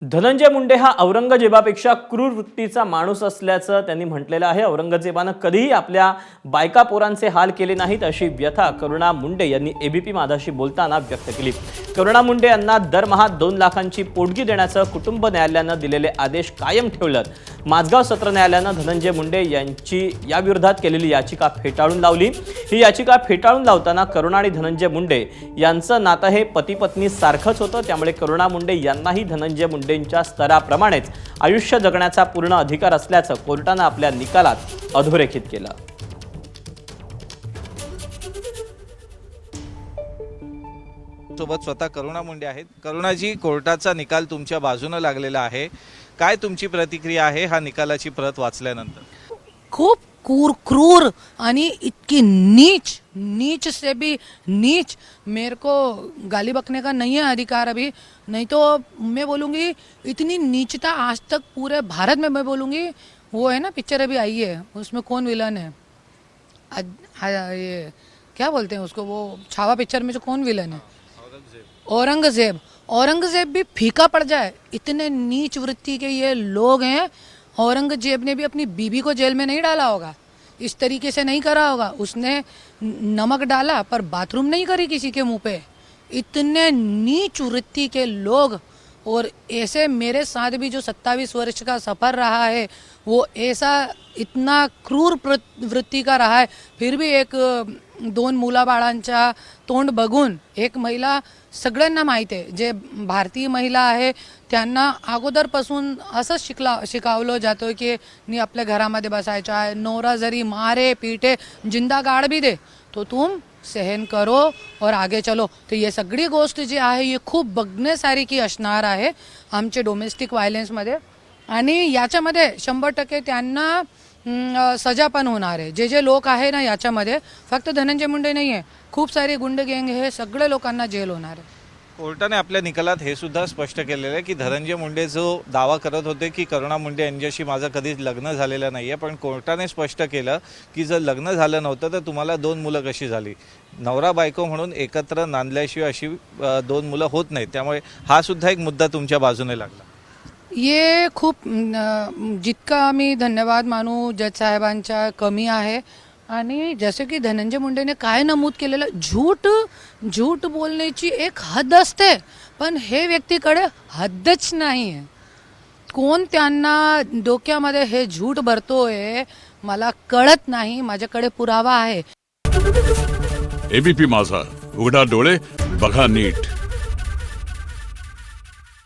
धनंजय मुंडे हा औरंगजेबापेक्षा क्रूर वृत्तीचा माणूस असल्याचं त्यांनी म्हटलेलं आहे। औरंगजेबानं कधीही आपल्या बायका पोरांचे हाल केले नाहीत अशी व्यथा करुणा मुंडे यांनी एबीपी माझाशी बोलताना व्यक्त केली। करुणा मुंडे यांना दरमहा 2 लाखांची पोटगी देण्याचं कुटुंब न्यायालयानं दिलेले आदेश कायम ठेवलं। माझगाव सत्र न्यायालयानं धनंजय मुंडे यांची याविरोधात केलेली याचिका फेटाळून लावली। ही याचिका फेटाळून लावताना करुणा आणि धनंजय मुंडे यांचं नातं हे पती पत्नी सारखंच होतं, त्यामुळे करुणा मुंडे यांनाही धनंजय मुंडेंच्या स्तराप्रमाणेच आयुष्य जगण्याचा पूर्ण अधिकार असल्याचं कोर्टानं आपल्या निकालात अधोरेखित केलं। सोबत स्वतः करुणा मुंडे आहेत। करुणाजी, कोर्टाचा निकाल तुमच्या बाजूने लागलेला आहे, काय तुमची प्रतिक्रिया आहे हा निकालाची प्रत वाचल्यानंतर? खूप क्रूर आणि इतकी नीच से भी नीच। मेरे को गाली बकने का नहीं है अधिकार अभी, नहीं तो मैं बोलूँगी इतनी नीचता आज तक पूरे भारत में मैं बोलूँगी। वो है ना पिक्चर अभी आई है, उसमें कौन विलन है, ये क्या बोलते हैं उसको, वो छावा पिक्चर में जो कौन विलन है, औरंगजेब भी फीका पड़ जाए, इतने नीच वृत्ति के ये लोग हैं। औरंगजेब ने भी अपनी बीबी को जेल में नहीं डाला होगा, इस तरीके से नहीं करा होगा। उसने नमक डाला पर बाथरूम नहीं करी किसी के मुंह पे। इतने नीच वृत्ति के लोग, और ऐसे मेरे साथ भी जो 27 वर्ष का सफ़र रहा है वो ऐसा इतना क्रूर वृत्ति का रहा है, फिर भी एक 2 मुलाबाळांच्या तोंड बघून एक महिला, सगळ्यांना माहिती आहे जे भारतीय महिला आहे त्यांना अगोदरपासून असंच शिकवलं जातं की नी आपल्या घरामध्ये बसायचं आहे, नवरा जरी मारे पीटे जिंदा गाड़ भी दे तो तुम सहन करो और आगे चलो। तो ये सगळी गोष्ट जी आहे ये खूप बघण्यासारखी असणार आहे आमचे डोमेस्टिक व्हायलन्समध्ये, आणि याच्यामध्ये 100% त्यांना सजा पण होणार आहे। जे लोक आहे ना याच्यामध्ये, फक्त धनंजय मुंडे नाही आहे, खूप सारे गुंड गँग हे सगळे लोकांना जेल होणार आहे। कोर्टाने आपल्या निकालात हे सुद्धा स्पष्ट केलेलं आहे की धनंजय मुंडे जो दावा करत होते की करुणा मुंडे यांच्याशी माझं कधीच लग्न झालेलं नाही आहे, पण कोर्टाने स्पष्ट केलं की जर लग्न झालं नव्हतं तर तुम्हाला 2 मुलं कशी झाली, नवरा बायको म्हणून एकत्र नांदल्याशिवाय अशी 2 मुलं होत नाहीत, त्यामुळे हा सुद्धा एक मुद्दा तुमच्या बाजूने लागला। ये खूप जितका आम्ही धन्यवाद मानू जज साहेबांच्या कमी आहे। आणि जसे की धनंजय मुंडेने काय नमूद केलेलं, झूट बोलण्याची एक हद्द असते, पण हे व्यक्तीकडे हद्दच नाही आहे। कोण त्यांना डोक्यामध्ये हे झूट भरतोय मला कळत नाही, माझ्याकडे पुरावा आहे। एबीपी माझा, उघडा डोळे बघा नीट।